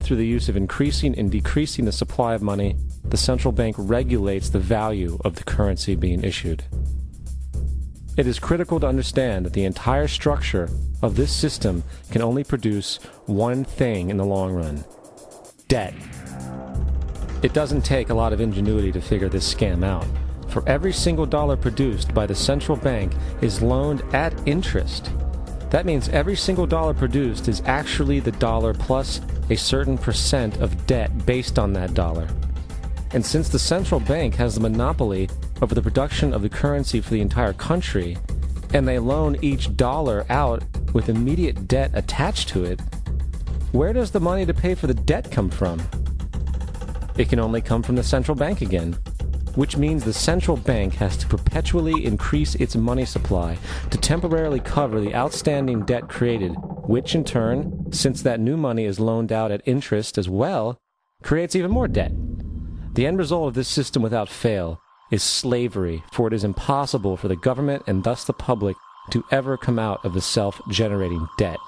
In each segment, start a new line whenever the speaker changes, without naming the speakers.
through the use of increasing and decreasing the supply of money, the central bank regulates the value of the currency being issued. It is critical to understand that the entire structure of this system can only produce one thing in the long run: debt. It doesn't take a lot of ingenuity to figure this scam out. For every single dollar produced by the central bank is loaned at interest. That means every single dollar produced is actually the dollar plus a certain percent of debt based on that dollar. And since the central bank has the monopoly over the production of the currency for the entire country, and they loan each dollar out with immediate debt attached to it, where does the money to pay for the debt come from? It can only come from the central bank again, which means the central bank has to perpetually increase its money supply to temporarily cover the outstanding debt created, which in turn, since that new money is loaned out at interest as well, creates even more debt. The end result of this system without fail is slavery, for it is impossible for the government and thus the public to ever come out of the self-generating debt.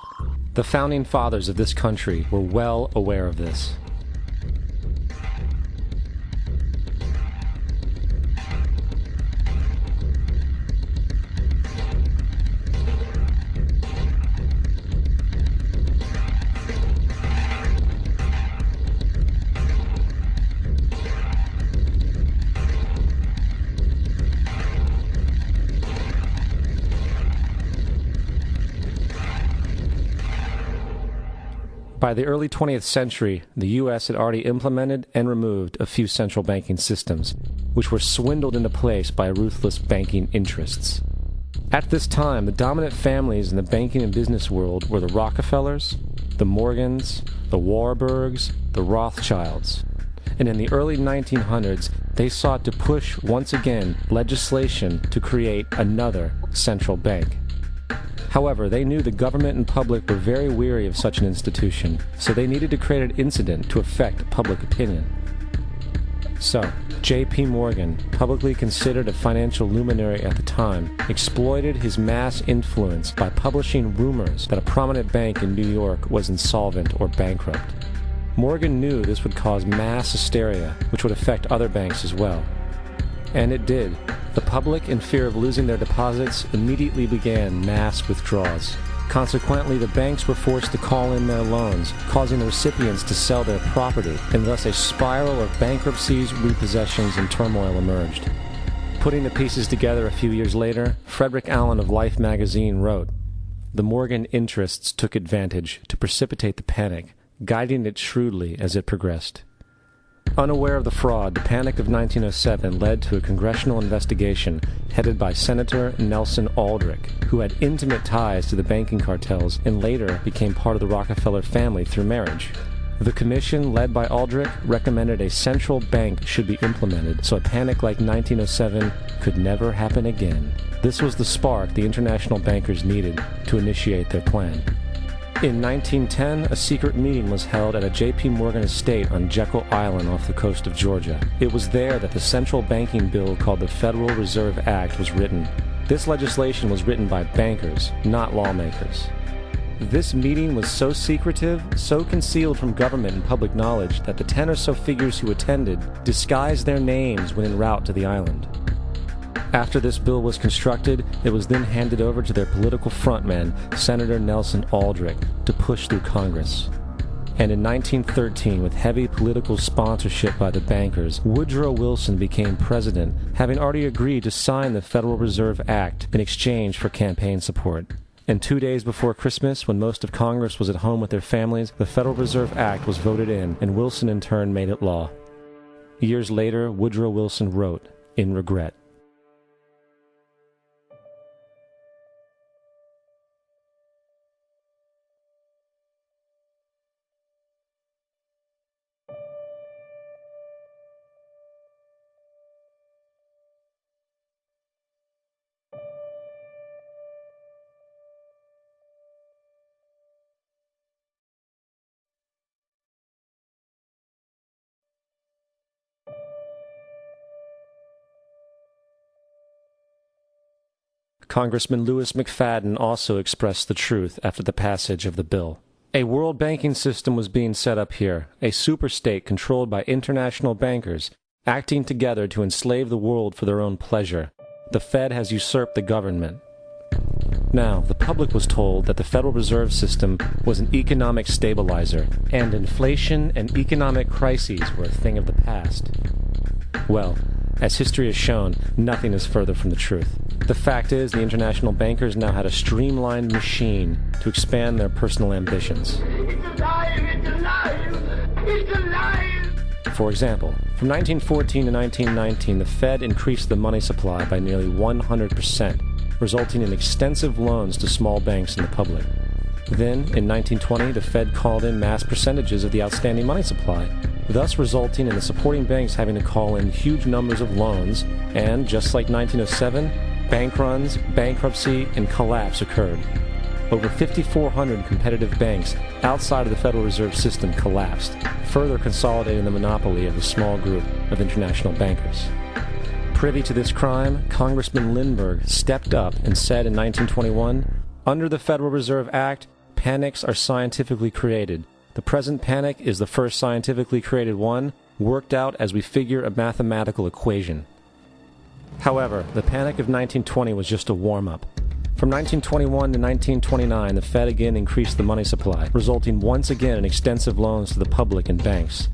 The founding fathers of this country were well aware of this. By the early 20th century, the U.S. had already implemented and removed a few central banking systems, which were swindled into place by ruthless banking interests. At this time, the dominant families in the banking and business world were the Rockefellers, the Morgans, the Warburgs, the Rothschilds. And in the early 1900s, they sought to push once again legislation to create another central bank. However, they knew the government and public were very weary of such an institution, so they needed to create an incident to affect public opinion. So, J.P. Morgan, publicly considered a financial luminary at the time, exploited his mass influence by publishing rumors that a prominent bank in New York was insolvent or bankrupt. Morgan knew this would cause mass hysteria, which would affect other banks as well. And it did. The public, in fear of losing their deposits, immediately began mass withdrawals. Consequently, the banks were forced to call in their loans, causing the recipients to sell their property, and thus a spiral of bankruptcies, repossessions, and turmoil emerged. Putting the pieces together a few years later, Frederick Allen of Life magazine wrote, "The Morgan interests took advantage to precipitate the panic, guiding it shrewdly as it progressed." Unaware of the fraud, the Panic of 1907 led to a congressional investigation headed by Senator Nelson Aldrich, who had intimate ties to the banking cartels and later became part of the Rockefeller family through marriage. The commission, led by Aldrich, recommended a central bank should be implemented so a panic like 1907 could never happen again. This was the spark the international bankers needed to initiate their plan. In 1910, a secret meeting was held at a J.P. Morgan estate on Jekyll Island off the coast of Georgia. It was there that the central banking bill called the Federal Reserve Act was written. This legislation was written by bankers, not lawmakers. This meeting was so secretive, so concealed from government and public knowledge that the 10 or so figures who attended disguised their names when en route to the island. After this bill was constructed, it was then handed over to their political frontman, Senator Nelson Aldrich, to push through Congress. And in 1913, with heavy political sponsorship by the bankers, Woodrow Wilson became president, having already agreed to sign the Federal Reserve Act in exchange for campaign support. And 2 days before Christmas, when most of Congress was at home with their families, the Federal Reserve Act was voted in, and Wilson in turn made it law. Years later, Woodrow Wilson wrote, in regret, Congressman Louis McFadden also expressed the truth after the passage of the bill. A world banking system was being set up here, a superstate controlled by international bankers, acting together to enslave the world for their own pleasure. The Fed has usurped the government. Now, the public was told that the Federal Reserve System was an economic stabilizer, and inflation and economic crises were a thing of the past. Well, as history has shown, nothing is further from the truth. The fact is, the international bankers now had a streamlined machine to expand their personal ambitions.
It's alive! It's alive! It's alive!
For example, from 1914 to 1919, the Fed increased the money supply by nearly 100%, resulting in extensive loans to small banks and the public. Then, in 1920, the Fed called in mass percentages of the outstanding money supply, thus resulting in the supporting banks having to call in huge numbers of loans, and, just like 1907, bank runs, bankruptcy, and collapse occurred. Over 5,400 competitive banks outside of the Federal Reserve System collapsed, further consolidating the monopoly of a small group of international bankers. Privy to this crime, Congressman Lindbergh stepped up and said in 1921, "Under the Federal Reserve Act, panics are scientifically created. The present panic is the first scientifically created one, worked out as we figure a mathematical equation." However, the panic of 1920 was just a warm-up. From 1921 to 1929, the Fed again increased the money supply, resulting once again in extensive loans to the public and banks.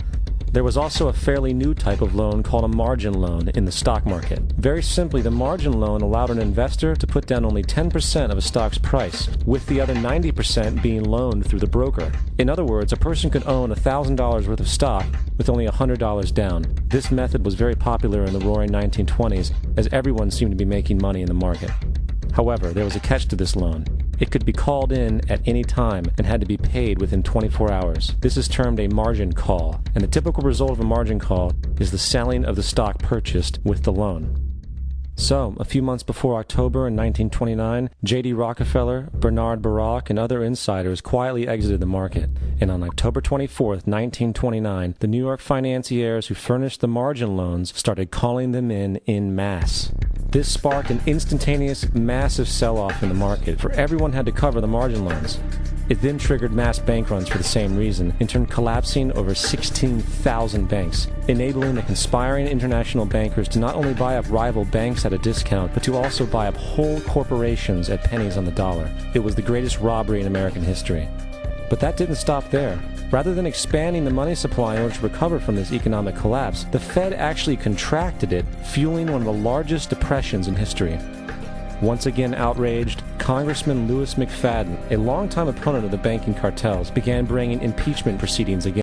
There was also a fairly new type of loan called a margin loan in the stock market. Very simply, the margin loan allowed an investor to put down only 10% of a stock's price, with the other 90% being loaned through the broker. In other words, a person could own $1,000 worth of stock with only $100 down. This method was very popular in the roaring 1920s, as everyone seemed to be making money in the market. However, there was a catch to this loan. It could be called in at any time and had to be paid within 24 hours. This is termed a margin call, and the typical result of a margin call is the selling of the stock purchased with the loan. So, a few months before October in 1929, J.D. Rockefeller, Bernard Baruch, and other insiders quietly exited the market, and on October 24, 1929, the New York financiers who furnished the margin loans started calling them in masse. This sparked an instantaneous, massive sell-off in the market, for everyone had to cover the margin loans. It then triggered mass bank runs for the same reason, in turn collapsing over 16,000 banks, enabling the conspiring international bankers to not only buy up rival banks at a discount, but to also buy up whole corporations at pennies on the dollar. It was the greatest robbery in American history. But that didn't stop there. Rather than expanding the money supply in order to recover from this economic collapse, the Fed actually contracted it, fueling one of the largest depressions in history. Once again outraged, Congressman Louis McFadden, a longtime opponent of the banking cartels, began bringing impeachment proceedings against